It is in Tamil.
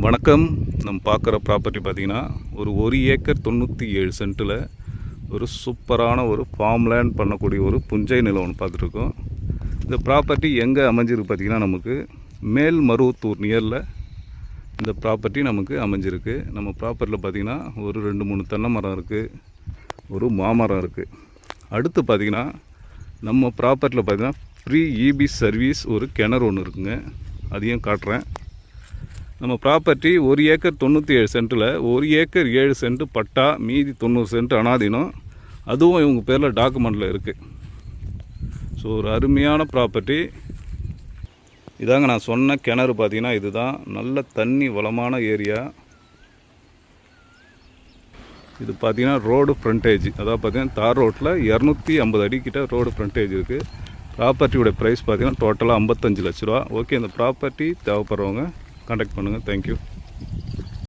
வணக்கம். நம்ம பார்க்குற ப்ராப்பர்ட்டி பார்த்திங்கன்னா ஒரு ஏக்கர் 97 சென்ட்டில் ஒரு சூப்பரான ஒரு ஃபார்ம் லேண்ட் பண்ணக்கூடிய ஒரு புஞ்சை நிலம் ஒன்று பார்த்துட்ருக்கோம். இந்த ப்ராப்பர்ட்டி எங்கே அமைஞ்சிருக்கு பார்த்திங்கன்னா நமக்கு மேல்மருவத்தூர் நியரில் இந்த ப்ராப்பர்ட்டி நமக்கு அமைஞ்சிருக்கு. நம்ம ப்ராப்பர்ட்டியில் பார்த்திங்கன்னா ஒரு 2-3 தென்னை மரம் இருக்குது, ஒரு மாமரம் இருக்குது. அடுத்து பார்த்திங்கன்னா நம்ம ப்ராப்பர்ட்டியில் பார்த்திங்கன்னா ஃப்ரீ இபி சர்வீஸ் ஒரு கிணறு ஒன்று இருக்குங்க, அதையும் காட்டுறேன். நம்ம ப்ராப்பர்ட்டி 1 ஏக்கர் 97 சென்ட்டில் 1 ஏக்கர் 7 சென்ட் பட்டா, மீதி 90 சென்ட் அனாதீனம். அதுவும் இவங்க பேரில் டாக்குமெண்ட்டில் இருக்குது. ஸோ ஒரு அருமையான ப்ராப்பர்ட்டி இதாங்க. நான் சொன்ன கிணறு பார்த்திங்கன்னா இதுதான். நல்ல தண்ணி வளமான ஏரியா. இது பார்த்திங்கன்னா ரோடு ஃப்ரண்டேஜ், அதாவது பார்த்திங்கன்னா தார் ரோட்டில் 250 அடிக்கிட்ட ரோடு ஃப்ரண்டேஜ் இருக்குது. ப்ராப்பர்ட்டியோட ப்ரைஸ் பார்த்திங்கன்னா டோட்டலாக 55 லட்ச ரூபா. ஓகே, இந்த ப்ராப்பர்ட்டி தேவைப்படுறவங்க கான்டாக்ட் பண்ணுங்கள். தேங்க்யூ.